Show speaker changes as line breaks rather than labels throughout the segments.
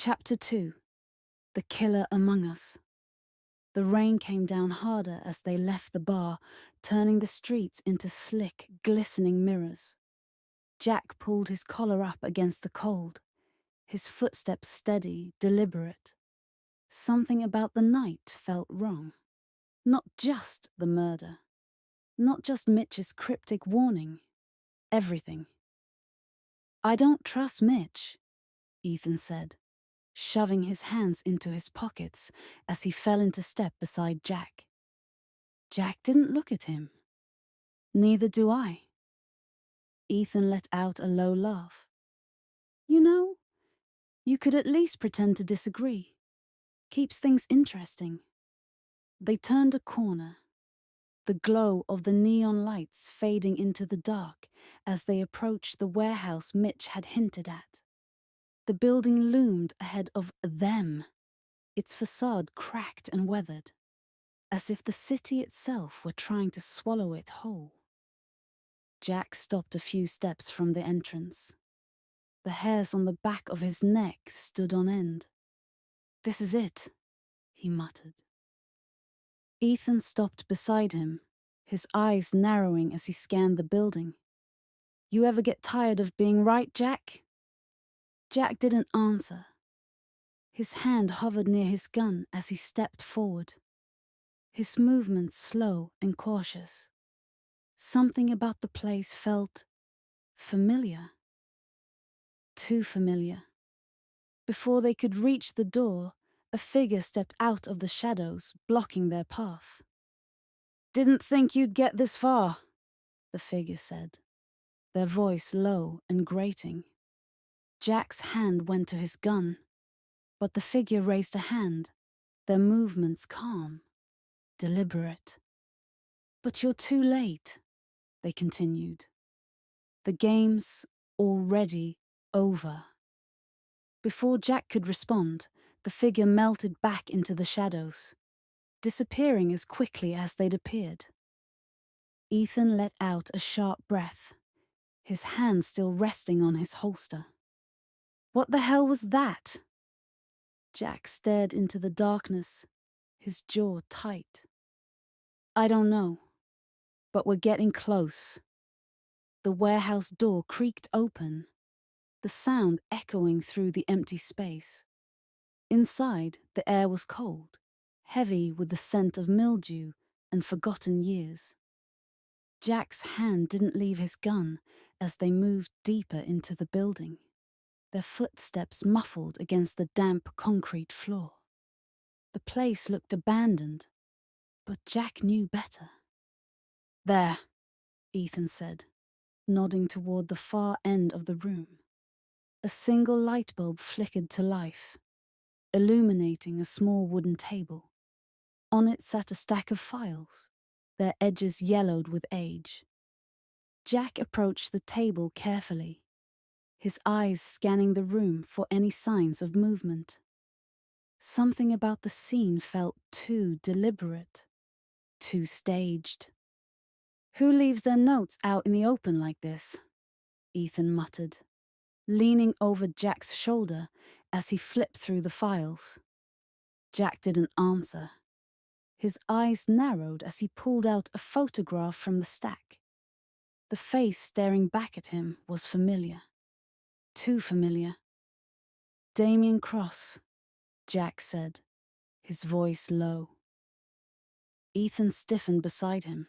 Chapter 2. The Killer Among Us. The rain came down harder as they left the bar, turning the streets into slick, glistening mirrors. Jack pulled his collar up against the cold, his footsteps steady, deliberate. Something about the night felt wrong. Not just the murder. Not just Mitch's cryptic warning. Everything. "I don't trust Mitch," Ethan said, shoving his hands into his pockets as he fell into step beside Jack. Jack didn't look at him. "Neither do I." Ethan let out a low laugh. "You know, you could at least pretend to disagree. Keeps things interesting." They turned a corner, the glow of the neon lights fading into the dark as they approached the warehouse Mitch had hinted at. The building loomed ahead of them, its facade cracked and weathered, as if the city itself were trying to swallow it whole. Jack stopped a few steps from the entrance. The hairs on the back of his neck stood on end. "This is it," he muttered. Ethan stopped beside him, his eyes narrowing as he scanned the building. "You ever get tired of being right, Jack?" Jack didn't answer. His hand hovered near his gun as he stepped forward, his movements slow and cautious. Something about the place felt familiar. Too familiar. Before they could reach the door, a figure stepped out of the shadows, blocking their path. "Didn't think you'd get this far," the figure said, their voice low and grating. Jack's hand went to his gun, but the figure raised a hand, their movements calm, deliberate. "But you're too late," they continued. "The game's already over." Before Jack could respond, the figure melted back into the shadows, disappearing as quickly as they'd appeared. Ethan let out a sharp breath, his hand still resting on his holster. "What the hell was that?" Jack stared into the darkness, his jaw tight. "I don't know, but we're getting close." The warehouse door creaked open, the sound echoing through the empty space. Inside, the air was cold, heavy with the scent of mildew and forgotten years. Jack's hand didn't leave his gun as they moved deeper into the building, their footsteps muffled against the damp concrete floor. The place looked abandoned, but Jack knew better. "There," Ethan said, nodding toward the far end of the room. A single light bulb flickered to life, illuminating a small wooden table. On it sat a stack of files, their edges yellowed with age. Jack approached the table carefully, his eyes scanning the room for any signs of movement. Something about the scene felt too deliberate, too staged. "Who leaves their notes out in the open like this?" Ethan muttered, leaning over Jack's shoulder as he flipped through the files. Jack didn't answer. His eyes narrowed as he pulled out a photograph from the stack. The face staring back at him was familiar. Too familiar. "Damien Cross," Jack said, his voice low. Ethan stiffened beside him.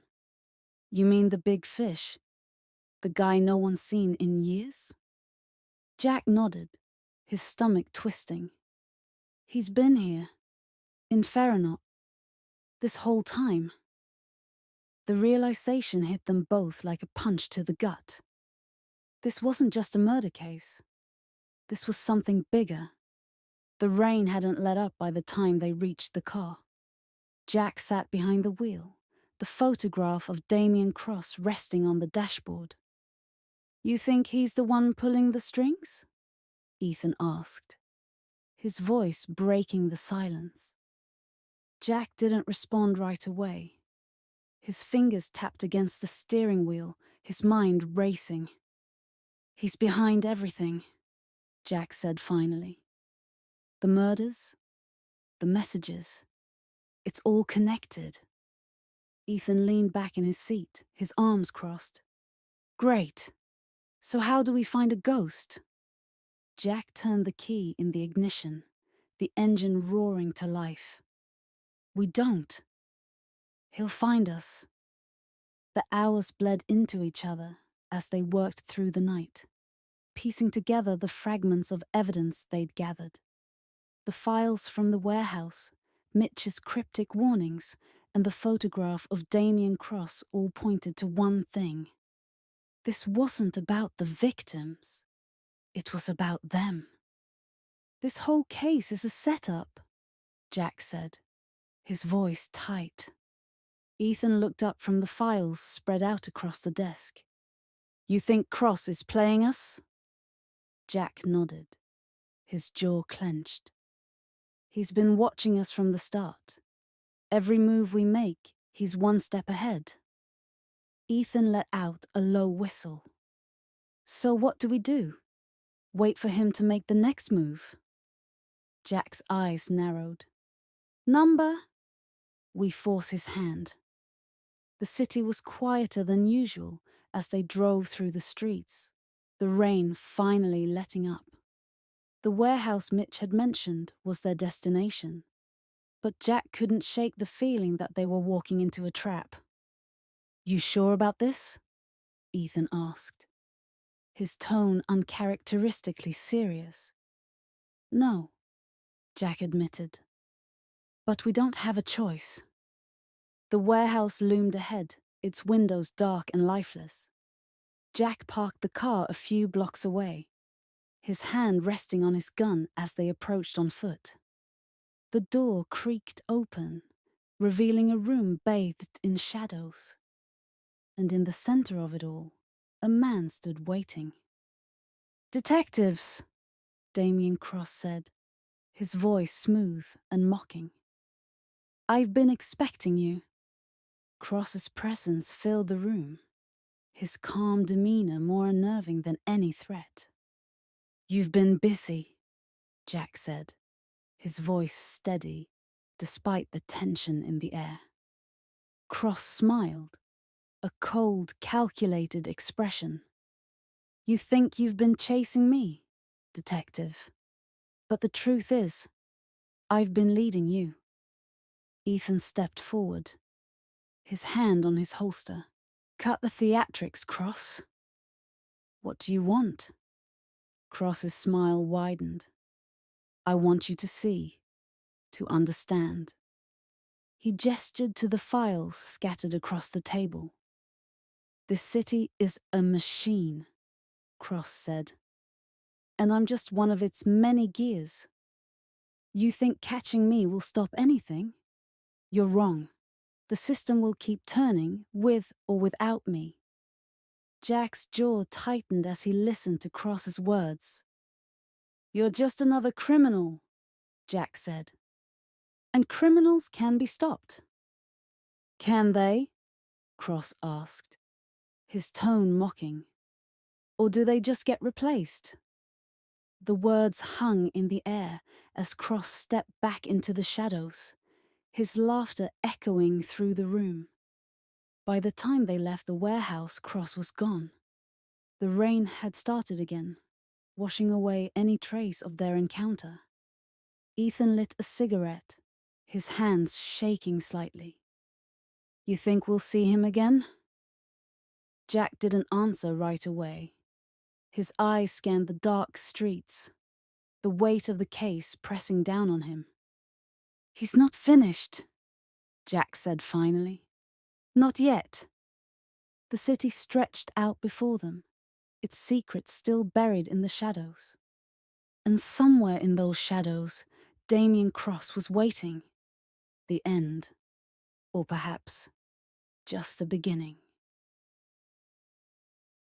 "You mean the big fish? The guy no one's seen in years?" Jack nodded, his stomach twisting. "He's been here, in Ferronaut, this whole time." The realization hit them both like a punch to the gut. This wasn't just a murder case. This was something bigger. The rain hadn't let up by the time they reached the car. Jack sat behind the wheel, the photograph of Damien Cross resting on the dashboard. "You think he's the one pulling the strings?" Ethan asked, his voice breaking the silence. Jack didn't respond right away. His fingers tapped against the steering wheel, his mind racing. "He's behind everything," Jack said finally. The murders, the messages, it's all connected. Ethan leaned back in his seat, his arms crossed. Great. So how do we find a ghost? Jack turned the key in the ignition, the engine roaring to life. We don't. He'll find us. The hours bled into each other as they worked through the night, piecing together the fragments of evidence they'd gathered. The files from the warehouse, Mitch's cryptic warnings, and the photograph of Damien Cross all pointed to one thing. This wasn't about the victims. It was about them. This whole case is a setup, Jack said, his voice tight. Ethan looked up from the files spread out across the desk. You think Cross is playing us? Jack nodded, his jaw clenched. He's been watching us from the start. Every move we make, he's one step ahead. Ethan let out a low whistle. So what do we do? Wait for him to make the next move? Jack's eyes narrowed. Number? We force his hand. The city was quieter than usual as they drove through the streets, the rain finally letting up. The warehouse Mitch had mentioned was their destination, but Jack couldn't shake the feeling that they were walking into a trap. You sure about this? Ethan asked, his tone uncharacteristically serious. No, Jack admitted. But we don't have a choice. The warehouse loomed ahead, its windows dark and lifeless. Jack parked the car a few blocks away, his hand resting on his gun as they approached on foot. The door creaked open, revealing a room bathed in shadows. And in the center of it all, a man stood waiting. Detectives, Damien Cross said, his voice smooth and mocking. I've been expecting you. Cross's presence filled the room, his calm demeanor more unnerving than any threat. You've been busy, Jack said, his voice steady, despite the tension in the air. Cross smiled, a cold, calculated expression. You think you've been chasing me, detective. But the truth is, I've been leading you. Ethan stepped forward, his hand on his holster. Cut the theatrics, Cross. What do you want? Cross's smile widened. I want you to see, to understand. He gestured to the files scattered across the table. This city is a machine, Cross said. And I'm just one of its many gears. You think catching me will stop anything? You're wrong. The system will keep turning, with or without me. Jack's jaw tightened as he listened to Cross's words. You're just another criminal, Jack said. And criminals can be stopped. Can they? Cross asked, his tone mocking. Or do they just get replaced? The words hung in the air as Cross stepped back into the shadows, his laughter echoing through the room. By the time they left the warehouse, Cross was gone. The rain had started again, washing away any trace of their encounter. Ethan lit a cigarette, his hands shaking slightly. You think we'll see him again? Jack didn't answer right away. His eyes scanned the dark streets, the weight of the case pressing down on him. He's not finished, Jack said finally. Not yet. The city stretched out before them, its secrets still buried in the shadows. And somewhere in those shadows, Damien Cross was waiting. The end. Or perhaps just the beginning.